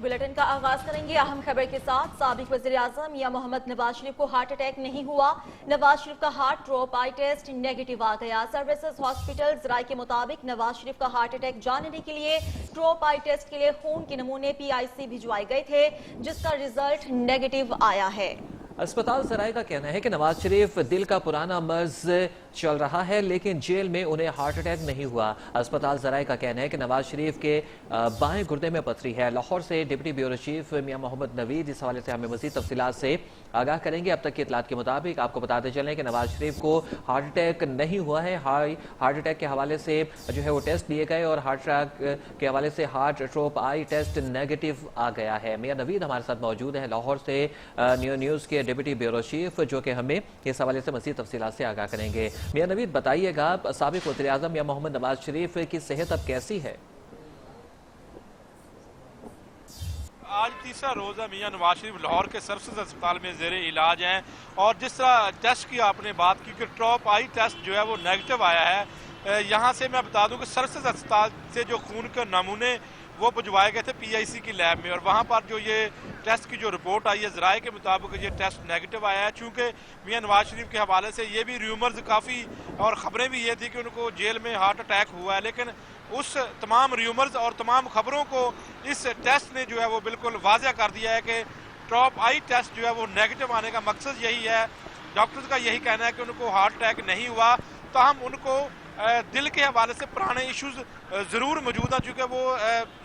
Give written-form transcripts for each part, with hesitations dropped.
Bulletin का आगाज करेंगे अहम खबर के साथ। साबिक वज़ीर आज़म मियां मोहम्मद नवाज शरीफ को हार्ट अटैक नहीं हुआ। नवाज शरीफ का हार्ट ड्रॉप आई टेस्ट नेगेटिव आ गया। सर्विसेज हॉस्पिटल ज़राए के मुताबिक नवाज शरीफ का हार्ट अटैक जानने के लिए ड्रॉप आई टेस्ट के लिए खून के नमूने PIC भिजवाए गए थे, जिसका रिजल्ट नेगेटिव आया है। अस्पताल ज़राए का कहना है कि नवाज शरीफ दिल का पुराना मर्ज चल रहा है, लेकिन जेल में उन्हें हार्ट अटैक नहीं हुआ। अस्पताल ज़राए का कहना है कि नवाज शरीफ के बाएं गुर्दे में पथरी है। लाहौर से डिप्टी ब्यूरो चीफ मियां मोहम्मद नवीद इस हवाले से हमें मज़ीद तफसीलात से आगाह करेंगे। अब तक की इतलात के मुताबिक आपको बताते चलें कि नवाज शरीफ को हार्ट अटैक नहीं हुआ है। हार्ट अटैक के हवाले से जो है वो टेस्ट लिए गए और हार्ट अटैक के हवाले से हार्ट ड्रॉप आई टेस्ट नेगेटिव आ गया है। मियां नवीद हमारे साथ मौजूद हैं लाहौर से न्यूज़ के डिप्टी ब्यूरो चीफ, जो कि हमें इस हवाले से मज़ीद तफसीलात से आगाह करेंगे। मियां नवीद बताइएगा, साबिक वज़ीर आज़म मियां मोहम्मद नवाज शरीफ की सेहत अब कैसी है? आज तीसरा रोज़ है मियां नवाज शरीफ लाहौर के सर्विसेज अस्पताल में ज़ेरे इलाज हैं। और जिस तरह टेस्ट की आपने बात की कि ड्रॉप आई टेस्ट जो है वो नेगेटिव आया है। यहाँ से मैं बता दूं कि सर्विसेज अस्पताल से जो खून के नमूने वो भिजवाए गए थे PIC की लैब में, और वहाँ पर जो ये टेस्ट की जो रिपोर्ट आई है ज़राए के मुताबिक ये टेस्ट नेगेटिव आया है। चूँकि मियां नवाज शरीफ के हवाले से ये भी र्यूमर्स काफ़ी और ख़बरें भी ये थी कि उनको जेल में हार्ट अटैक हुआ है, लेकिन उस तमाम र्यूमर्स और तमाम खबरों को इस टेस्ट ने जो है वो बिल्कुल वाज़ह कर दिया है कि ड्रॉप आई टेस्ट जो है वो नेगेटिव आने का मकसद यही है। डॉक्टर्स का यही कहना है कि उनको हार्ट अटैक नहीं हुआ, ताहम उनको दिल के हवाले से पुराने इश्यूज ज़रूर मौजूद हैं, चूँकि वो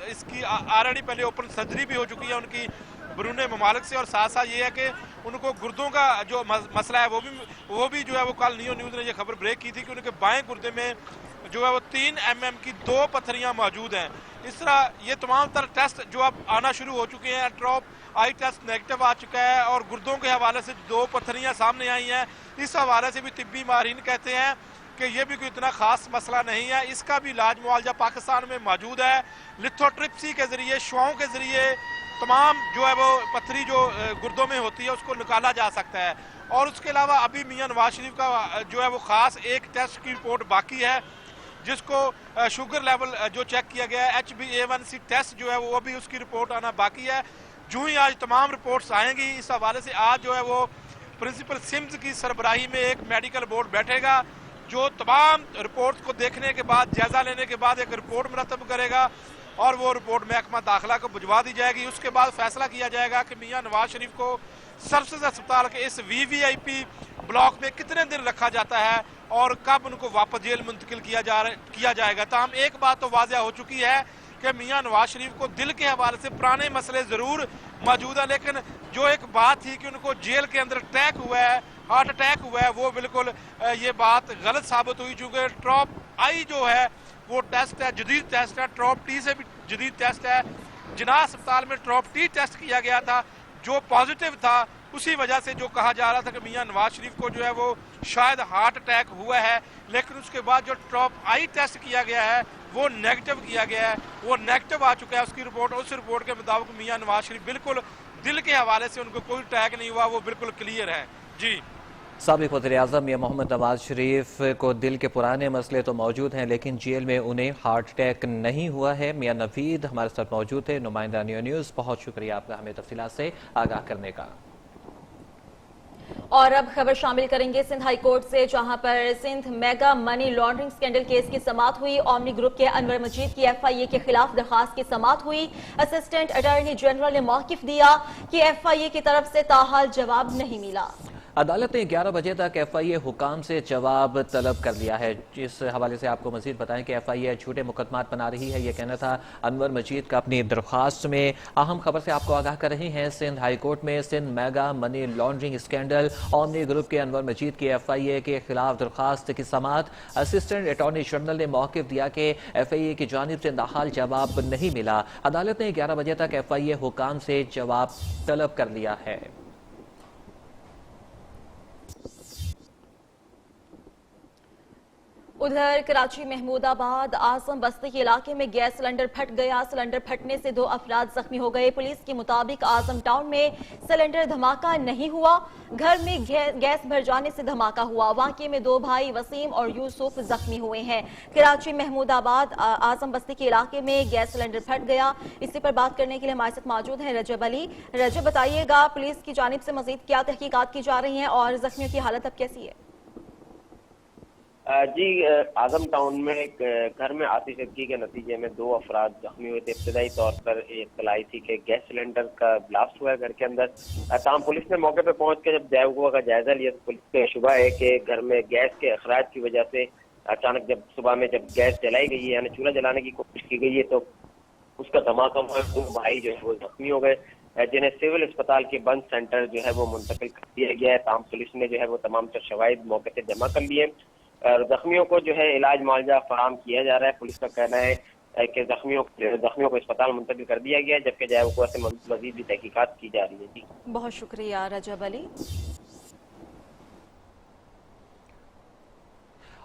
इसकी ऑलरेडी पहले ओपन सर्जरी भी हो चुकी है उनकी बैरून ममालिक से। और साथ साथ ये है कि उनको गुर्दों का जो मसला है वो भी जो है वो कल नियो न्यूज़ ने ये खबर ब्रेक की थी कि उनके बाएं गुर्दे में जो है वो 3 mm की 2 पत्थरियाँ मौजूद हैं। इस तरह ये तमाम तरह टेस्ट जो अब आना शुरू हो चुके हैं। ड्रॉप आई टेस्ट नेगेटिव आ चुका है और गुर्दों के हवाले से 2 पत्थरियाँ सामने आई हैं। इस हवाले से भी तिब्बी माहिरीन कहते हैं कि ये भी कोई इतना खास मसला नहीं है। इसका भी इलाज मुआवजा पाकिस्तान में मौजूद है। लिथोट्रिप्सी के ज़रिए, शुआओं के ज़रिए तमाम जो है वो पत्थरी जो गुर्दों में होती है उसको निकाला जा सकता है। और उसके अलावा अभी मियां नवाज शरीफ का जो है वो ख़ास एक टेस्ट की रिपोर्ट बाकी है, जिसको शुगर लेवल जो चेक किया गया है HbA1c टेस्ट जो है वो अभी उसकी रिपोर्ट आना बाकी है। जो ही आज तमाम रिपोर्ट्स आएंगी, इस हवाले से आज जो है वो प्रिंसिपल सिम्स की सरबराही में एक मेडिकल बोर्ड बैठेगा जो तमाम रिपोर्ट्स को देखने के बाद, जायजा लेने के बाद एक रिपोर्ट मुरतब करेगा और वो रिपोर्ट महकमा दाखिला को भिजवा दी जाएगी। उसके बाद फैसला किया जाएगा कि मियां नवाज शरीफ को सर्विसेज अस्पताल के इस VVIP ब्लॉक में कितने दिन रखा जाता है और कब उनको वापस जेल मुंतकिल किया जाएगा। ताहम एक बात तो वाज़ह हो चुकी है कि मियां नवाज शरीफ को दिल के हवाले से पुराने मसले ज़रूर मौजूद है, लेकिन जो एक बात थी कि उनको जेल के अंदर अटैक हुआ है, हार्ट अटैक हुआ है, वो बिल्कुल ये बात गलत साबित हुई। चूँकि ड्रॉप आई जो है वो टेस्ट है, जदीद टेस्ट है। ड्रॉप T से भी जदीद टेस्ट है। जिनाह अस्पताल में ड्रॉप T टेस्ट किया गया था जो पॉजिटिव था। उसी वजह से जो कहा जा रहा था कि मियां नवाज शरीफ को जो है वो शायद हार्ट अटैक हुआ है, लेकिन उसके बाद जो ड्रॉप आई टेस्ट किया गया है वो नेगेटिव किया गया है, वो नेगेटिव आ चुका है उसकी रिपोर्ट। उस रिपोर्ट के मुताबिक मियां नवाज शरीफ बिल्कुल दिल के हवाले से उनको कोई अटैक नहीं हुआ, वो बिल्कुल क्लियर है। जी, साबिक वज़ीर आज़म मियां मोहम्मद नवाज शरीफ को दिल के पुराने मसले तो मौजूद हैं, लेकिन जेल में उन्हें हार्ट अटैक नहीं हुआ है। मियां नवीद हमारे साथ मौजूद थे, नुमाइंदा नियो न्यूज़। बहुत शुक्रिया आपका हमें तफसीलात से आगाह करने का। और अब खबर शामिल करेंगे सिंध हाई कोर्ट से, जहां पर Sindh mega money laundering scandal case की समाअत हुई। ओमनी ग्रुप के अनवर मजीद की FIA के खिलाफ दरखास्त की समाअत हुई। असिस्टेंट अटॉर्नी जनरल ने मौकिफ दिया कि FIA की तरफ से ताहाल जवाब नहीं मिला। अदालत ने 11 बजे तक FIA हुकाम से जवाब तलब कर लिया है। इस हवाले से आपको मजीद बताएं कि FIA झूठे मुकदमात बना रही है, ये कहना था अनवर मजीद का अपनी दरख्वास्त में। अहम खबर से आपको आगाह कर रहे हैं, सिंध हाई कोर्ट में Sindh mega money laundering scandal, Omni group के अनवर मजीद की FIA के खिलाफ दरख्वास्त की समाअत। असिस्टेंट अटॉर्नी जनरल ने मौकिफ दिया कि FIA की जानिब से ताहाल जवाब नहीं मिला। अदालत ने 11 बजे तक FIA हुकाम से जवाब तलब कर लिया है। उधर कराची महमूदाबाद आजम बस्ती के इलाके में गैस सिलेंडर फट गया। सिलेंडर फटने से 2 अफराद जख्मी हो गए। पुलिस के मुताबिक आजम टाउन में सिलेंडर धमाका नहीं हुआ, घर में गैस भर जाने से धमाका हुआ। वाकये में 2 भाई वसीम और यूसुफ जख्मी हुए हैं। कराची महमूदाबाद आजम बस्ती के इलाके में गैस सिलेंडर फट गया। इसी पर बात करने के लिए हमारे साथ मौजूद है रजब अली। रजब, बताइएगा पुलिस की जानिब से मजीद क्या तहकीकात की जा रही हैं और जख्मियों की हालत अब कैसी है? जी, आजम टाउन में एक घर में आतिशबाजी के नतीजे में 2 अफराद जख्मी हुए थे। इब्तदाई तौर पर इत्तला आई थी कि गैस सिलेंडर का ब्लास्ट हुआ है घर के अंदर। ताहम पुलिस ने मौके पर पहुंच कर जब हुआ का जायजा लिया तो पुलिस को शुबा है कि घर में गैस के अखराज की वजह से अचानक जब सुबह में जब गैस जलाई गई है, यानी चूल्हा जलाने की कोशिश की गई है, तो उसका धमाका हुआ। 2 भाई जो है वो जख्मी हो गए, जिन्हें सिविल अस्पताल के बंद सेंटर जो है वो मुंतकिल कर दिया गया है। ताहम पुलिस ने जो है वो तमाम तर शवाहिद मौके से जमा कर लिए और जख्मियों को जो है इलाज मुआवजा फराहम किया जा रहा है। पुलिस का कहना है कि जख्मियों को अस्पताल मुंतकिल कर दिया गया है, जबकि जायको से मजीद भी तहकीकात की जा रही है। जी, बहुत शुक्रिया रजब अली।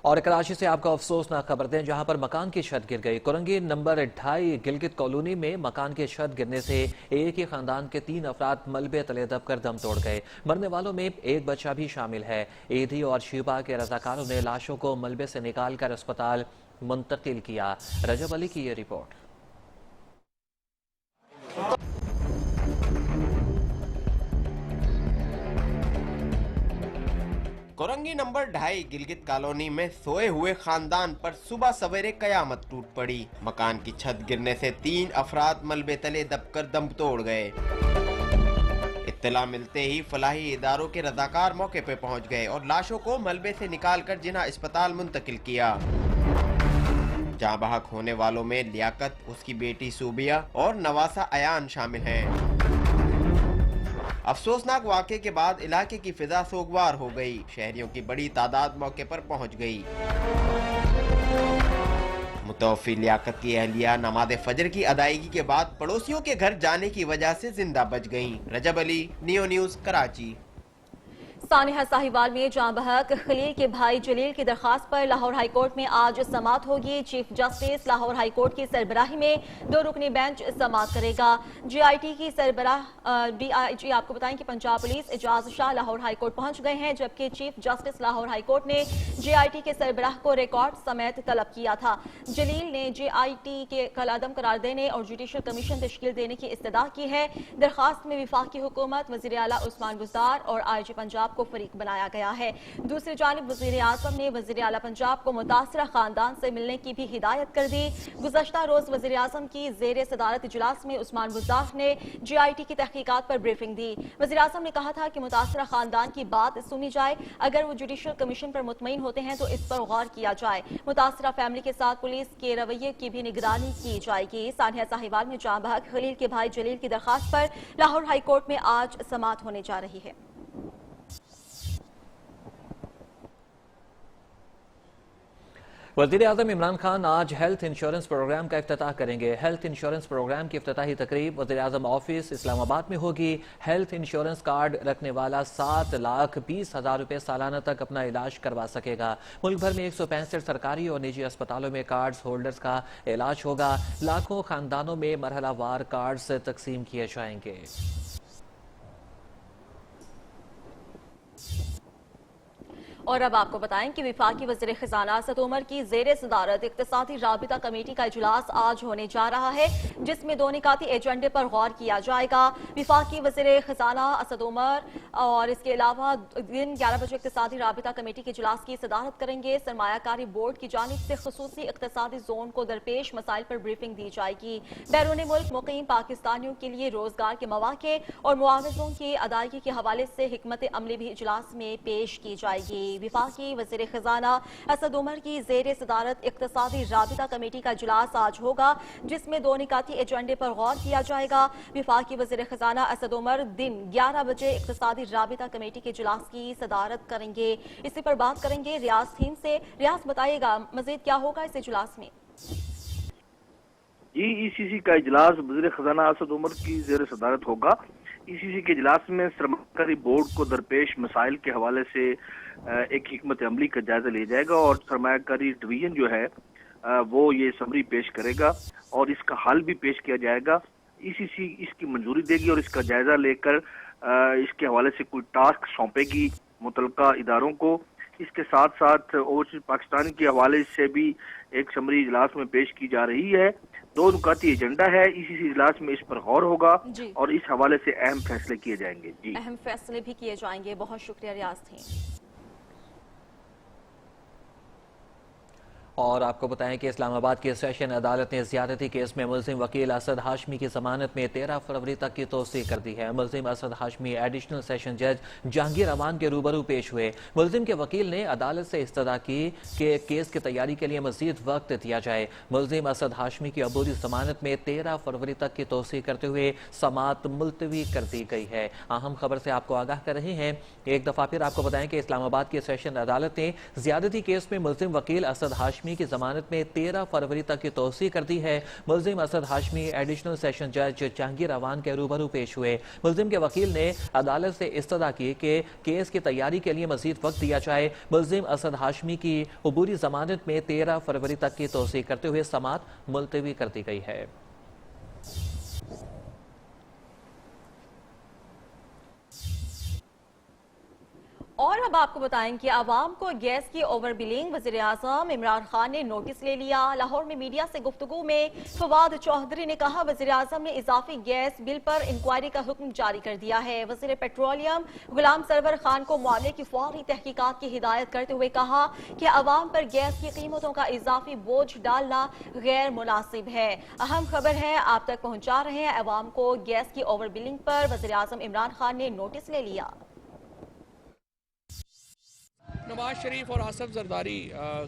और कराची से आपको अफसोसनाक खबर दें, जहां पर मकान की छत गिर गई। कुरंगी नंबर 2.5 गिलगित कॉलोनी में मकान की छत गिरने से एक ही खानदान के 3 अफराद मलबे तले दबकर दम तोड़ गए। मरने वालों में एक बच्चा भी शामिल है। ईदी और शिबा के रजाकारों ने लाशों को मलबे से निकाल कर अस्पताल मुंतकिल किया। रजब अली की ये report. Korangi number 2.5 Gilgit colony में सोए हुए खानदान पर सुबह सवेरे कयामत टूट पड़ी। मकान की छत गिरने से 3 अफराद मलबे तले दबकर दम तोड़ गए। इत्तला मिलते ही फलाही इदारों के रजाकार मौके पे पहुंच गए और लाशों को मलबे से निकालकर जिन्हा अस्पताल मुंतकिल किया। जाँ बहक होने वालों में लियाकत, उसकी बेटी सूबिया और नवासा अयान शामिल हैं। अफसोसनाक वाक़े के बाद इलाके की फिजा सोगवार हो गई। शहरियों की बड़ी तादाद मौके पर पहुंच गई। मुतवफ़ी लियाकत की अहलिया नमाज़ फजर की अदायगी के बाद पड़ोसियों के घर जाने की वजह से जिंदा बच गईं। रजब अली, नियो न्यूज़, कराची। सानिहा साहिवाल में जाँ बहक खलील के भाई जलील की दरखास्त पर लाहौर हाई कोर्ट में आज समाअत होगी। Chief justice Lahore high court की सरबराही में 2 रुकनी बेंच समाअत करेगा। GIT की सरबराह DIG आपको बताएं कि Punjab police Ejaz Shah Lahore high court पहुंच गए हैं, जबकि chief justice Lahore high court ने GIT के सरबराह को रिकॉर्ड समेत तलब किया था। जलील ने GIT के कलअदम करार देने और जुडिशल कमीशन तश्कील देने की इस्तदा की है। दरखास्त में वफाकी हुकूमत, वज़ीर आला उस्मान बुज़दार और IG पंजाब को फरीक बनाया गया है। दूसरी जानिब वज़ीर आज़म ने वज़ीर आला पंजाब को मुतासरा खानदान से मिलने की भी हिदायत कर दी। गुज़श्ता रोज वज़ीर आज़म की ज़ेर सदारत इजलास में उस्मान बुज़दार ने GIT की तहकीकात पर ब्रीफिंग दी। वज़ीर आज़म ने कहा था कि मुतासरा खानदान की बात सुनी जाए, अगर वो जुडिशल कमीशन पर मुतमईन होते हैं तो इस पर गौर किया जाए। मुतासरा फैमिली के साथ पुलिस के रवैये की भी निगरानी की जाएगी। सानिया साहिवाल में जाँ बहक खलील के भाई जलील की दरखास्त पर लाहौर हाई कोर्ट में आज समाअत होने जा रही है। वज़ीर आज़म इमरान खान आज हेल्थ इंश्योरेंस प्रोग्राम का इफ्तिताह करेंगे। हेल्थ इंश्योरेंस प्रोग्राम की इफ्तिताही तकरीब वज़ीर आज़म ऑफिस इस्लामाबाद में होगी। हेल्थ इंश्योरेंस कार्ड रखने वाला 7,20,000 रुपये सालाना तक अपना इलाज करवा सकेगा। मुल्क भर में 165 सरकारी और निजी अस्पतालों में कार्ड्स होल्डर्स का इलाज होगा। लाखों खानदानों में मरहलावार कार्ड्स तकसीम किए जाएंगे। और अब आपको बताएं कि विफाकी वज़ीर खजाना असद उमर की ज़ेर सदारत इक़्तिसादी राबिता कमेटी का इजलास आज होने जा रहा है, जिसमें 2 निकाती एजेंडे पर गौर किया जाएगा। विफाकी वज़ीर खजाना असद उमर और इसके अलावा दिन 11 बजे इक़्तिसादी राबिता कमेटी के इजलास की सदारत करेंगे। सरमायाकारी बोर्ड की जानिब से खुसूसी इक़्तिसादी जोन को दरपेश मसाइल पर ब्रीफिंग दी जाएगी। बैरून मुल्क मुक़ीम पाकिस्तानियों के लिए रोजगार के मौक़े और मुआवज़ों की अदायगी के हवाले से हिकमत अमली भी इजलास में पेश की जाएगी। विफाकी वज़ीर खजाना असद उमर की ज़ेर सदारत इक़्तिसादी राबिता कमेटी का इजलास आज होगा, जिसमें 2 निकाती एजेंडे पर गौर किया जाएगा। विफाकी वज़ीर खजाना असद उमर दिन 11 बजे इक़्तिसादी राबिता कमेटी के इजलास की सदारत करेंगे। इसी पर बात करेंगे रियाज थीम से। रियाज, बताइएगा मज़ीद क्या होगा इस इजलास में? ECC का इजलास वज़ीर खजाना असद उमर की ज़ेर सदारत होगा। ECC के इजलास में सरमाकारी बोर्ड को दरपेश मसाइल के हवाले से एक हिकमत अमली का जायजा लिया जाएगा और सरमाकारी डिवीजन जो है वो ये समरी पेश करेगा और इसका हल भी पेश किया जाएगा। ECC इसकी मंजूरी देगी और इसका जायजा लेकर इसके हवाले से कोई टास्क सौंपेगी मुतलका इदारों को। इसके साथ साथ ओवरसीज पाकिस्तान के हवाले से भी एक समरी इजलास में पेश की जा रही है। 2 नुकाती एजेंडा है। ECC इजलास में इस पर गौर होगा और इस हवाले से अहम फैसले किए जाएंगे। जी, अहम फैसले भी किए जाएंगे। बहुत शुक्रिया रियाज थे। और आपको बताएं कि इस्लामाबाद की सेशन अदालत ने ज्यादती केस में मुल्जिम वकील असद हाशमी की जमानत में 13 फरवरी तक की तोसी कर दी है। मुल्जिम असद हाशमी एडिशनल सेशन जज जहांगीर अमान के रूबरू पेश हुए। मुल्जिम के वकील ने अदालत से इस्तदा की कि केस की तैयारी के लिए मजीद वक्त दिया जाए। मुल्जिम असद हाशमी की अबूरी जमानत में 13 फरवरी तक की तोसी करते हुए समाअत मुलतवी कर दी गई है। अहम खबर से आपको आगाह कर रहे हैं। एक दफा फिर आपको बताएं कि इस्लामाबाद की सेशन अदालत ने ज्यादती केस में मुल्जिम वकील असद हाशमी की जमानत में 13 फरवरी तक की तोसी कर दी है। मुल्जिम असद हाशमी एडिशनल सेशन जज जहांगीर अवान के रूबरू पेश हुए। मुल्जिम के वकील ने अदालत से इस्तदा की कि केस की तैयारी के लिए मजीद वक्त दिया जाए। मुल्जिम असद हाशमी की अबूरी जमानत में 13 फरवरी तक की तोसी करते हुए समाअत मुलतवी कर दी गई है। और अब आपको बताएं कि आवाम को गैस की ओवर बिलिंग वज़ीर आज़म इमरान खान ने नोटिस ले लिया। लाहौर में मीडिया से गुफ्तगू में फवाद चौधरी ने कहा, वज़ीर आज़म ने इजाफी गैस बिल पर इंक्वायरी का हुक्म जारी कर दिया है। वज़ीर पेट्रोलियम गुलाम सरवर खान को मामले की फौरी तहकीकात की हिदायत करते हुए कहा कि आवाम पर गैस की कीमतों का इजाफी बोझ डालना गैर मुनासिब है। अहम खबर है आप तक पहुंचा रहे हैं। आवाम को गैस की ओवर बिलिंग पर वज़ीर आज़म इमरान खान ने नोटिस ले लिया। नवाज शरीफ और आसफ जरदारी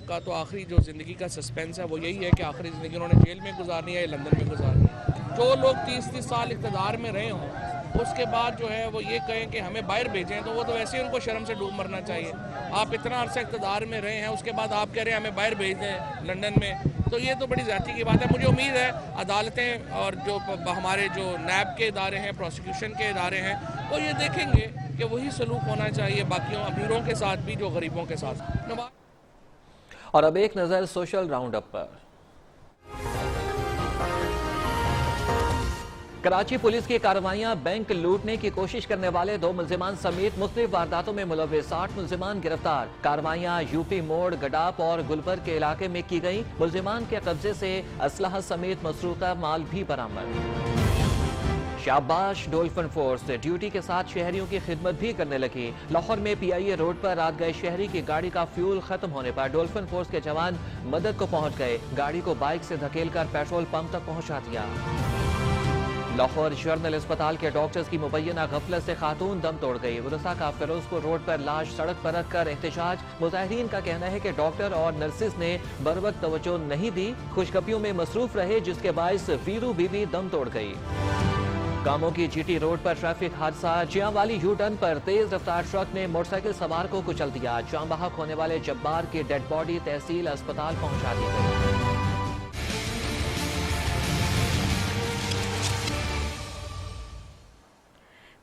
का तो आखिरी जो ज़िंदगी का सस्पेंस है वो यही है कि आखिरी ज़िंदगी उन्होंने जेल में गुजारनी है या लंदन में गुजारनी है। जो लोग 30-30 साल इक़्तिदार में रहे हों उसके बाद जो है वो ये कहें कि हमें बाहर भेजें, तो वो तो वैसे ही उनको शर्म से डूब मरना चाहिए। आप इतना अरसा इक़्तिदार में रहे हैं, उसके बाद आप कह रहे हैं हमें बाहर भेज दें लंदन में, तो ये तो बड़ी ज़्यादती की बात है। मुझे उम्मीद है अदालतें और जो हमारे जो नैब के इदारे हैं, प्रोसिक्यूशन के इदारे हैं, वो ये देखेंगे कि वही सलूक होना चाहिए बाकियों अमीरों के साथ भी जो गरीबों के साथ। और अब एक नज़र सोशल राउंड अप पर। कराची पुलिस की कार्रवाइयां, बैंक लूटने की कोशिश करने वाले 2 मुल्जिमान समेत मुख्तलिफ वारदातों में मुलव्विस 60 मुल्जिमान गिरफ्तार। कार्रवाइयां यूपी मोड़, गडाप और गुलबर्ग के इलाके में की गई। मुल्जिमान के कब्जे से असलहा समेत मसरूका माल भी बरामद। शाबाश डोल्फिन फोर्स ड्यूटी के साथ शहरियों की खिदमत भी करने लगी। लाहौर में PIA रोड पर रात गए शहरी की गाड़ी का फ्यूल खत्म होने पर डोल्फिन फोर्स के जवान मदद को पहुंच गए। गाड़ी को बाइक से धकेलकर पेट्रोल पंप तक पहुंचा दिया। लाहौर जर्नल अस्पताल के डॉक्टर्स की मुबैना गफलत से खातून दम तोड़ गई। वरसा का फिरोजपुर रोड पर लाश सड़क पर रखकर एहतजाज। मुजाहिरीन का कहना है कि डॉक्टर और नर्सिस ने बरवक्त तवज्जो नहीं दी, खुशखबरियों में मसरूफ रहे, जिसके बायस वीरू बीबी दम तोड़ गई। कामों की GT रोड पर ट्रैफिक हादसा। जियांवाली यू टर्न पर तेज रफ्तार ट्रक ने मोटरसाइकिल सवार को कुचल दिया। जाम बहक होने वाले जब्बार की डेड बॉडी तहसील अस्पताल पहुंचा दी गई।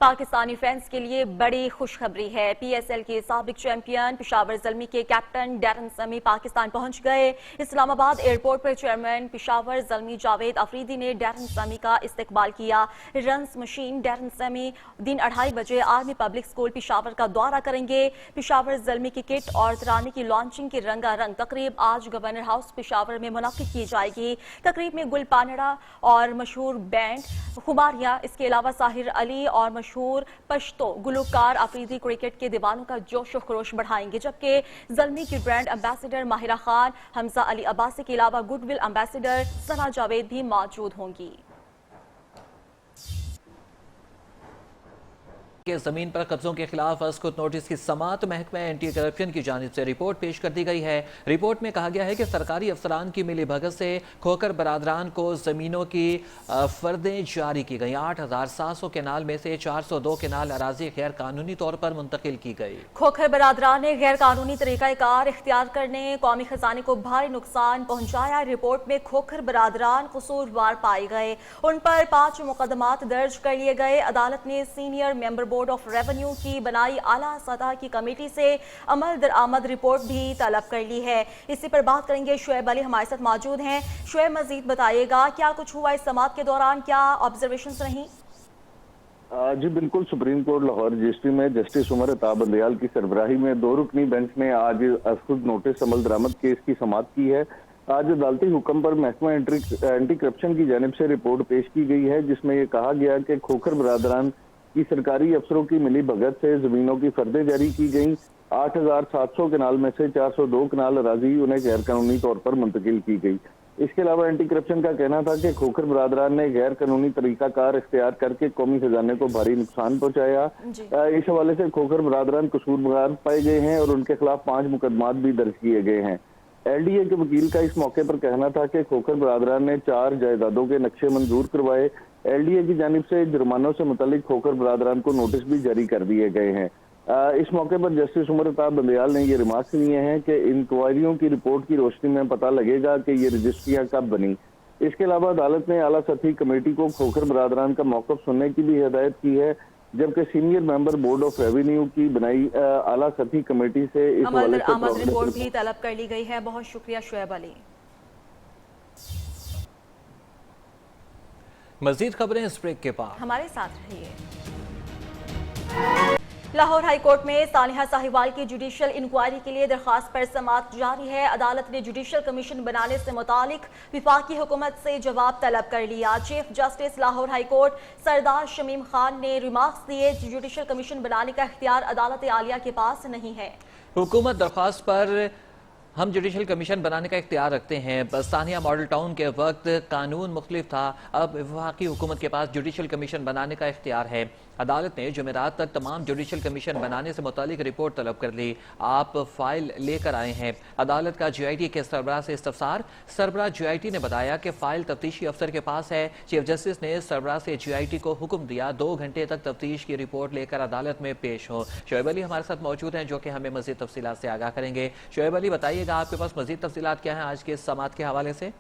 पाकिस्तानी फैंस के लिए बड़ी खुशखबरी है। PSL के साबिक चैंपियन पिशावर ज़ल्मी के कैप्टन डैरन समी पाकिस्तान पहुंच गए। इस्लामाबाद एयरपोर्ट पर चेयरमैन पिशावर ज़ल्मी जावेद अफरीदी ने डैरन समी का इस्तकबाल किया। रन्स मशीन डैरन समी दिन 2:30 बजे आर्मी पब्लिक स्कूल पिशावर का दौरा करेंगे। पिशावर ज़ल्मी की किट और तराने की लॉन्चिंग की रंगारंग तकरीब आज गवर्नर हाउस पिशावर में मुनक्किद की जाएगी। तकरीब में गुल पानड़ा और मशहूर बैंड खुमारिया, इसके अलावा साहिर अली और मशहूर पश्तो गुलकार अफरीदी क्रिकेट के दीवानों का जोश व खरोश बढ़ाएंगे। जबकि ज़ल्मी की ब्रांड एम्बेसडर माहिरा खान, हमजा अली अब्बासी के अलावा गुडविल एम्बेसडर सना जावेद भी मौजूद होंगी। के ज़मीन पर कब्जों के खिलाफ अस्कुत नोटिस की समाअत महकमा एंटी करप्शन की जानिब से रिपोर्ट पेश कर दी गई है। रिपोर्ट में कहा गया है कि सरकारी अफसरान की मिली भगत से खोखर बरादरान को ज़मीनों की फर्दें जारी की गई। 8,700 केनाल में से 402 केनाल अराजी गैर कानूनी तौर पर मुंतकिल की गई। खोखर बरादरान ने गैर कानूनी तरीक़ाकार इख्तियार करने कौमी खजाने को भारी नुकसान पहुंचाया। रिपोर्ट में खोखर बरादरान कसूरवार पाए गए, उन पर 5 मुकदमात दर्ज कर लिए गए। अदालत ने senior member board of revenue की बनाई आला सतह की कमेटी से अमल दरामद रिपोर्ट भी तलब कर ली है। इसी पर बात करेंगे, शुएब अली हमारे साथ मौजूद हैं। शुएब, मजीद बताइएगा क्या कुछ हुआ इस समाअत के दौरान, क्या ऑब्जर्वेशंस रही? जी बिल्कुल, सुप्रीम कोर्ट लाहौर रजिस्ट्री में जस्टिस उमर अता बंदयाल की सरबराही में 2 रुकनी बेंच ने आज खुद नोटिस अमल दरामद केस की समाअत की है। आज अदालती हुक्म पर महकमा एंटी करप्शन की जानिब से रिपोर्ट पेश की गई है, जिसमें ये कहा गया कि खोखर बरादरान की सरकारी अफसरों की मिली भगत से जमीनों की फर्दें जारी की गई। 8,700 कनाल में से 402 कनाल अराजी उन्हें गैर कानूनी तौर पर मुंतकिल की गई। इसके अलावा एंटी करप्शन का कहना था कि खोखर बरादरान ने गैर कानूनी तरीकाकार इख्तियार करके कौमी खजाने को भारी नुकसान पहुंचाया। इस हवाले से खोखर बरादरान कसूरवार पाए गए हैं और उनके खिलाफ 5 मुकदमात भी दर्ज किए गए हैं। LDA के वकील का इस मौके पर कहना था कि खोखर बरादरान ने 4 जायदादों के नक्शे मंजूर करवाए। LDA की जानिब से जुर्मानों से मुतालिक खोखर बरादरान को नोटिस भी जारी कर दिए गए हैं। इस मौके पर जस्टिस उमर अता बंदयाल ने ये रिमार्क्स दिए हैं कि इंक्वायरियों की रिपोर्ट की रोशनी में पता लगेगा कि ये रजिस्ट्रियां कब बनी। इसके अलावा अदालत ने आला सतही कमेटी को खोखर बरादरान का मौक़िफ़ सुनने की भी हिदायत की है, जबकि senior member board of revenue की बनाई आला सतही कमेटी से इस हवाले से रिपोर्ट भी तलब कर ली गई है। बहुत शुक्रिया शुएब अली। मजीद खबरें इस ब्रेक के बाद, हमारे साथ रहिए। लाहौर हाई कोर्ट में सानिया साहिवाल की जुडिशियल इंक्वायरी के लिए दरख्वास्त पर समाअत जारी है। अदालत ने जुडिशियल कमीशन बनाने से मुतालिक विफाकी हुकूमत से जवाब तलब कर लिया। Chief justice Lahore high court Sardar Shamim Khan ने रिमार्क्स दिए, जुडिशियल कमीशन बनाने का इख्तियार अदालत आलिया के पास नहीं है। हुकूमत दरख्वास्त पर हम जुडिशल कमीशन बनाने का इख्तियार रखते हैं। बस्तानिया मॉडल टाउन के वक्त कानून मुख्तलिफ था, अब वफाकी हुकूमत के पास जुडिशल कमीशन बनाने का इख्तियार है। अदालत ने जुमेरात तक तमाम जुडिशल कमीशन बनाने से मुतालिक रिपोर्ट तलब कर ली। आप फाइल लेकर आए हैं। अदालत का GIT के सरबराह से इस्तफसार। सरबराह GIT ने बताया कि फाइल तफ्तीशी अफसर के पास है। चीफ जस्टिस ने सरबराह से GIT को हुक्म दिया 2 घंटे तक तफ्तीश की रिपोर्ट लेकर अदालत में पेश हो। शुएब अली हमारे साथ मौजूद हैं, जो कि हमें मजीद तफसीलात से आगाह करेंगे। शुएब अली, बताइएगा आपके पास मजीद तफसीलात क्या हैं आज के समाअत के हवाले से?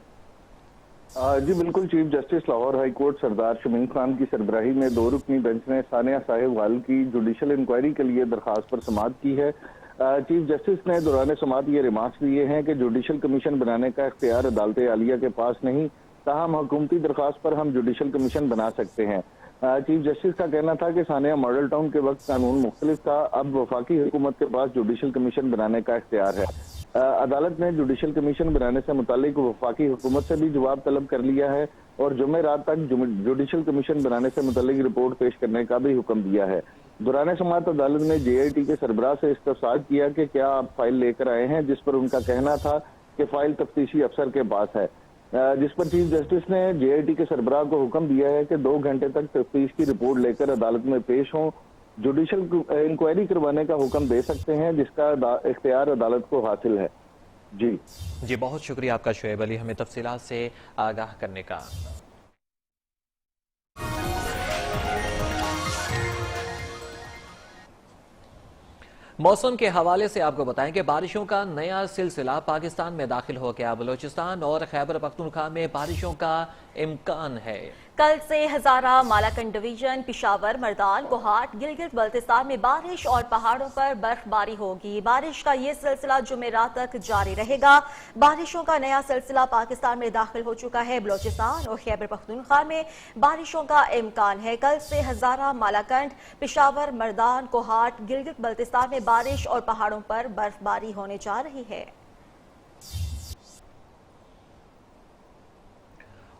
जी बिल्कुल, chief justice Lahore high court Sardar Shamim Khan की सरबराही में 2 रुकनी बेंच ने सानिया साहिवाल की जुडिशियल इंक्वायरी के लिए दरख्वास्त पर समाअत की है। चीफ जस्टिस ने दौरान समाअत ये रिमार्क्स दिए हैं कि जुडिशियल कमीशन बनाने का इख्तियार अदालत आलिया के पास नहीं, ताहम हुकूमती दरख्वास्त पर हम जुडिशियल कमीशन बना सकते हैं। चीफ जस्टिस का कहना था कि सानिया मॉडल टाउन के वक्त कानून मुख्तलिफ था, अब वफाकी हुकूमत के पास जुडिशियल कमीशन बनाने का इख्तियार है। अदालत ने जुडिशियल कमीशन बनाने से मुतालिक वफाकी हुकूमत से भी जवाब तलब कर लिया है और जुमेरात तक जुडिशियल कमीशन बनाने से मुतालिक रिपोर्ट पेश करने का भी हुक्म दिया है। दौरान समाअत अदालत ने JIT के सरबराह से इस्तफसार किया कि क्या आप फाइल लेकर आए हैं, जिस पर उनका कहना था कि फाइल तफ्तीशी अफसर के पास है, जिस पर चीफ जस्टिस ने JIT के सरबराह को हुक्म दिया है कि 2 घंटे तक तफ्तीश की रिपोर्ट लेकर अदालत में पेश हों। जुडिशियल इंक्वायरी करवाने का हुक्म दे सकते हैं, जिसका इख्तियार अदालत को हासिल है। जी बहुत शुक्रिया आपका शुएब अली, हमें तफसीलात से आगाह करने का। मौसम के हवाले से आपको बताएं कि बारिशों का नया सिलसिला पाकिस्तान में दाखिल हो गया। बलोचिस्तान और खैबर पख्तूनख्वा में बारिशों का इम्कान है। कल से हजारा, मालाकंड डिवीजन, पिशावर, मर्दान, कोहाट, गिलगित बल्तिस्तान में बारिश और पहाड़ों पर बर्फबारी होगी। बारिश का ये सिलसिला जुमेरात तक जारी रहेगा। बारिशों का नया सिलसिला पाकिस्तान में दाखिल हो चुका है। बलोचिस्तान और खैबर पख्तूनख्वा में बारिशों का इम्कान है। कल से हजारा, मालाकंड, पिशावर, मर्दान, कोहाट, गिलगित बल्तिस्तान में बारिश और पहाड़ों पर बर्फबारी होने जा रही है।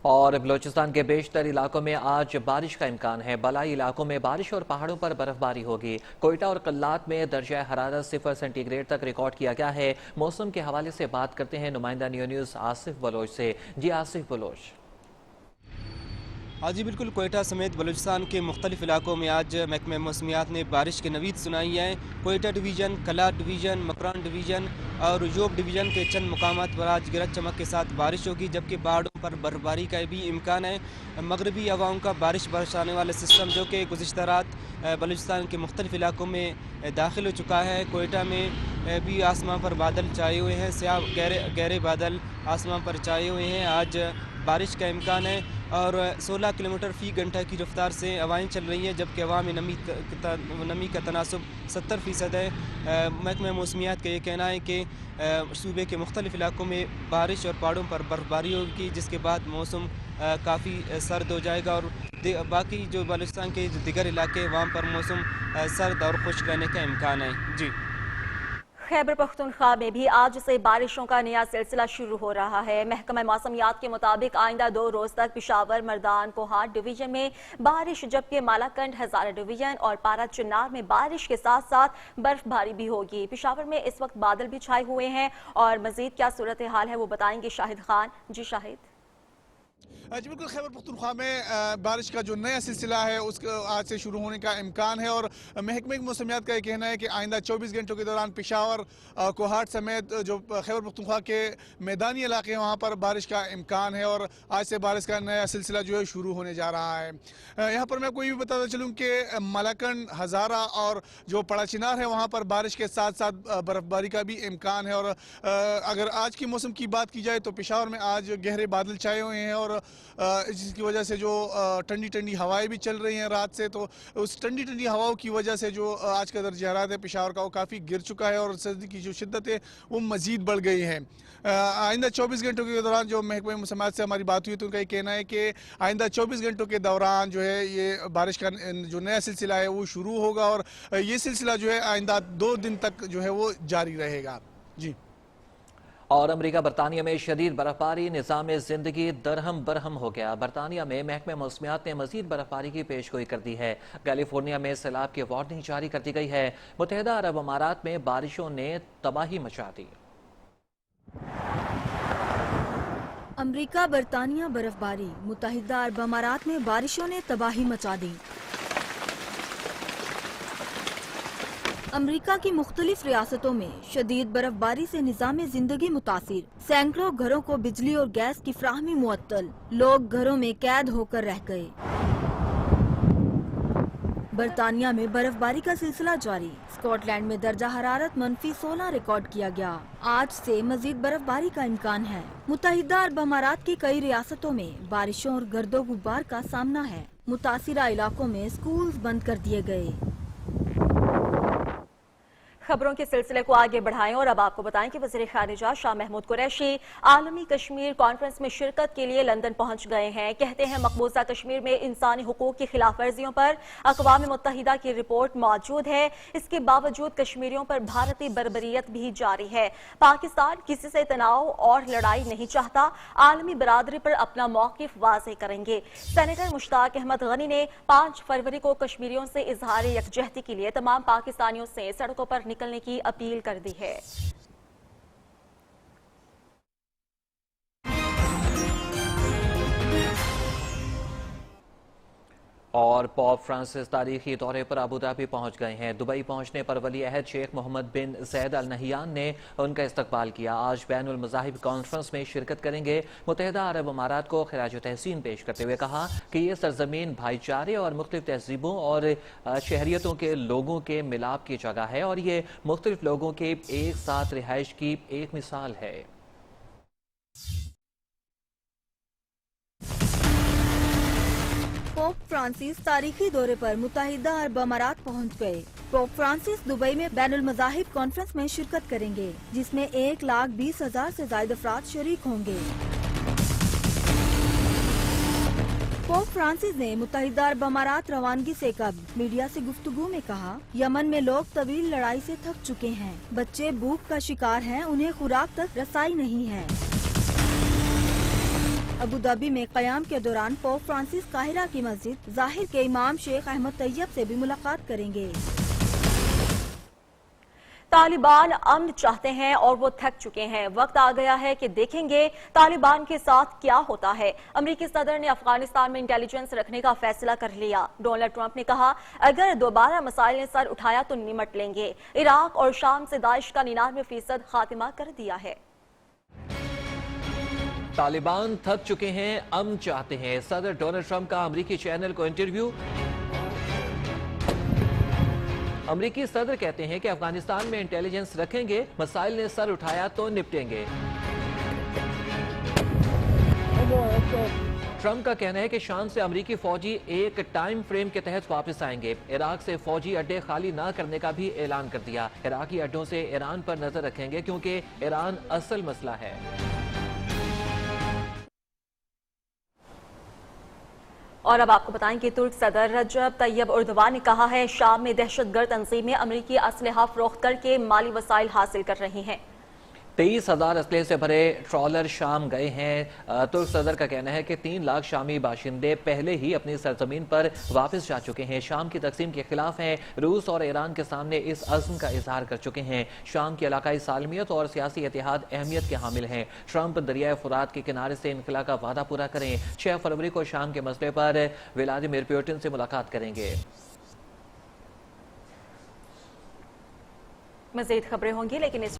और बलोचिस्तान के बेशतर इलाकों में आज बारिश का इम्कान है। बलाई इलाकों में बारिश और पहाड़ों पर बर्फबारी होगी। कोयटा और कल्लात में दर्जा हरारत 0 सेंटीग्रेड तक रिकॉर्ड किया गया है। मौसम के हवाले से बात करते हैं नुमाइंदा न्यूज़ आसिफ बलोच से। जी आसिफ बलोच। جی بالکل، کوئٹہ سمیت بلوچستان کے مختلف علاقوں میں آج محکمہ موسمیات نے بارش کے نوید سنائی ہیں۔ Quetta division, Kalat division, Makran division اور رجوب ڈویژن کے چند مقامات پر آج گرج چمک کے ساتھ بارش ہوگی، جبکہ پہاڑوں پر برف باری کا بھی امکان ہے۔ مغربی ہواؤں کا بارش برسانے والا سسٹم جو کہ گزشتہ رات بلوچستان کے مختلف علاقوں میں داخل ہو چکا ہے۔ کوئٹہ میں بھی آسمان پر بادل چھائے ہوئے ہیں، سیاہ گہرے بادل آسمان پر چھائے ہوئے ہیں۔ آج بارش کا امکان ہے اور 16 کلومیٹر فی گھنٹہ کی رفتار سے ہوائیں چل رہی ہیں، جبکہ ہوا میں نمی کا تناسب 70% ہے۔ محکمہ موسمیات کا یہ کہنا ہے کہ صوبے کے مختلف علاقوں میں بارش اور پہاڑوں پر برف باری ہوگی، جس کے بعد موسم کافی سرد ہو جائے گا اور باقی جو بلوچستان کے دیگر علاقے وہاں پر موسم سرد اور خشک رہنے کا امکان ہے۔ جی خیبر پختونخوا میں بھی آج سے بارشوں کا نیا سلسلہ شروع ہو رہا ہے۔ محکمہ موسمیات کے مطابق آئندہ 2 روز تک پشاور، مردان، کوہاٹ ڈویژن میں بارش، جبکہ مالاکنڈ، ہزارہ ڈویژن اور پارا چنار میں بارش کے ساتھ ساتھ برف باری بھی ہوگی۔ پشاور میں اس وقت بادل بھی چھائے ہوئے ہیں اور مزید کیا صورتحال ہے وہ بتائیں گے شاہد خان۔ جی شاہد۔ جی بالکل، خیبر پختونخوا میں بارش کا جو نیا سلسلہ ہے اس کا آج سے شروع ہونے کا امکان ہے اور محکمہ موسمیات کا یہ کہنا ہے کہ آئندہ 24 گھنٹوں کے دوران پشاور، کوہاٹ سمیت جو خیبر پختونخوا کے میدانی علاقے ہیں وہاں پر بارش کا امکان ہے اور آج سے بارش کا نیا سلسلہ جو ہے شروع ہونے جا رہا ہے۔ یہاں پر میں آپ کو یہ بھی بتاتا چلوں کہ مالاکنڈ، ہزارہ اور جو پڑا چنار ہے وہاں پر بارش کے ساتھ ساتھ برف باری کا بھی امکان ہے اور اگر آج کی موسم کی بات کی جائے تو پشاور میں آج گہرے بادل چھائے ہوئے ہیں اور جس کی وجہ سے جو ٹھنڈی ہوائیں بھی چل رہی ہیں رات سے، تو اس ٹھنڈی ہواؤں کی وجہ سے جو آج کا درجہ حرارت ہے پشاور کا وہ کافی گر چکا ہے اور سردی کی جو شدت ہے وہ مزید بڑھ گئی ہے۔ آئندہ 24 گھنٹوں کے دوران جو محکمہ موسمیات سے ہماری بات ہوئی تو ان کا یہ کہنا ہے کہ آئندہ 24 گھنٹوں کے دوران جو ہے یہ بارش کا جو نیا سلسلہ ہے وہ شروع ہوگا اور یہ سلسلہ جو ہے آئندہ 2 دن تک جو ہے وہ جاری رہے گا۔ جی۔ اور امریکہ برطانیہ میں شدید برفباری، نظام زندگی درہم برہم ہو گیا۔ برطانیہ میں محکمہ موسمیات نے مزید برفباری کی پیشگوئی کر دی ہے۔ کیلیفورنیا میں سیلاب کی وارننگ جاری کر دی گئی ہے۔ متحدہ عرب امارات میں بارشوں نے تباہی مچا دی۔ امریکہ برطانیہ برفباری، متحدہ عرب امارات میں بارشوں نے تباہی مچا دی۔ امریکہ کی مختلف ریاستوں میں شدید برف باری سے نظام زندگی متاثر، سینکڑوں گھروں کو بجلی اور گیس کی فراہمی معطل، لوگ گھروں میں قید ہو کر رہ گئے۔ برطانیہ میں برف باری کا سلسلہ جاری، اسکاٹ لینڈ میں درجہ حرارت -16 ریکارڈ کیا گیا۔ آج سے مزید برف باری کا امکان ہے۔ متحدہ عرب امارات کی کئی ریاستوں میں بارشوں اور گرد و غبار کا سامنا ہے۔ متاثرہ علاقوں میں اسکولز بند کر دیے گئے۔ خبروں کے سلسلے کو آگے بڑھائیں اور اب آپ کو بتائیں کہ وزیر خارجہ شاہ محمود قریشی عالمی کشمیر کانفرنس میں شرکت کے لیے لندن پہنچ گئے ہیں۔ کہتے ہیں مقبوضہ کشمیر میں انسانی حقوق کی خلاف ورزیوں پر اقوام متحدہ کی رپورٹ موجود ہے، اس کے باوجود کشمیریوں پر بھارتی بربریت بھی جاری ہے۔ پاکستان کسی سے تناؤ اور لڑائی نہیں چاہتا، عالمی برادری پر اپنا موقف واضح کریں گے۔ سینیٹر مشتاق احمد غنی نے 5 فروری کو کشمیریوں سے اظہار یکجہتی کے لیے تمام پاکستانیوں سے سڑکوں پر نکلنے کی اپیل کر دی ہے۔ اور پوپ فرانسس تاریخی دورے پر ابوظہبی پہنچ گئے ہیں۔ دبئی پہنچنے پر ولی عہد شیخ محمد بن زید ال نہیان نے ان کا استقبال کیا۔ آج بین المذاہب کانفرنس میں شرکت کریں گے۔ متحدہ عرب امارات کو خراج تحسین پیش کرتے ہوئے کہا کہ یہ سرزمین بھائی چارے اور مختلف تہذیبوں اور شہریتوں کے لوگوں کے ملاپ کی جگہ ہے اور یہ مختلف لوگوں کے ایک ساتھ رہائش کی ایک مثال ہے۔ پوپ فرانسس تاریخی دورے پر متحدہ عرب امارات پہنچ گئے۔ پوپ فرانسس دبئی میں بین المذاہب کانفرنس میں شرکت کریں گے، جس میں 1,20,000 سے زائد افراد شریک ہوں گے۔ پوپ فرانسس نے متحدہ عرب امارات روانگی سے قبل میڈیا سے گفتگو میں کہا، یمن میں لوگ طویل لڑائی سے تھک چکے ہیں، بچے بھوک کا شکار ہیں، انہیں خوراک تک رسائی نہیں ہے۔ ابوظہبی میں قیام کے دوران پوپ فرانسس قاہرہ کی مسجد ظاہر کے امام شیخ احمد طیب سے بھی ملاقات کریں گے۔ तालिबान अमन चाहते हैं और वो थक चुके हैं। वक्त आ गया है कि देखेंगे तालिबान के साथ क्या होता है। अमेरिकी सदर ने अफगानिस्तान में इंटेलिजेंस रखने का फैसला कर लिया। डोनाल्ड ट्रंप ने कहा, अगर दोबारा मसाइल ने सर उठाया तो निमट लेंगे। इराक और शाम से दाइश का 99% खात्मा कर दिया है। तालिबान थक चुके हैं, अमन चाहते हैं। सदर डोनाल्ड ट्रंप का अमेरिकी चैनल को इंटरव्यू। अमेरिकी सदर कहते हैं कि अफगानिस्तान में इंटेलिजेंस रखेंगे, मसाइल ने सर उठाया तो निपटेंगे। ट्रंप का कहना है कि शाम से अमेरिकी फौजी एक टाइम फ्रेम के तहत वापस आएंगे। इराक से फौजी अड्डे खाली ना करने का भी ऐलान कर दिया। इराकी अड्डों से ईरान पर नजर रखेंगे क्योंकि ईरान असल मसला है। और अब आपको बताएं कि तुर्क सदर रजब तैयब उर्दवान ने कहा है, शाम में दहशतगर्द तंजीमें अमेरिकी असलहा फरोख्त करके माली वसाइल हासिल कर रही हैं। 23,000 असले से भरे ट्रॉलर शाम गए हैं। तुर्क सदर का कहना है कि 3 लाख शामी बाशिंदे पहले ही अपनी सरजमीन पर वापस जा चुके हैं। शाम की तकसीम के खिलाफ हैं। रूस और ईरान के सामने इस अज़्म का इजहार कर चुके हैं। शाम की इलाकाई सालमियत और सियासी इतिहाद अहमियत के हामिल हैं। ट्रंप दरियाए फुरात के किनारे से इनखला का वादा पूरा करें। 6 फरवरी को शाम के मसले पर व्लादिमीर पुतिन से मुलाकात करेंगे। मज़ीद खबरें होंगी लेकिन इस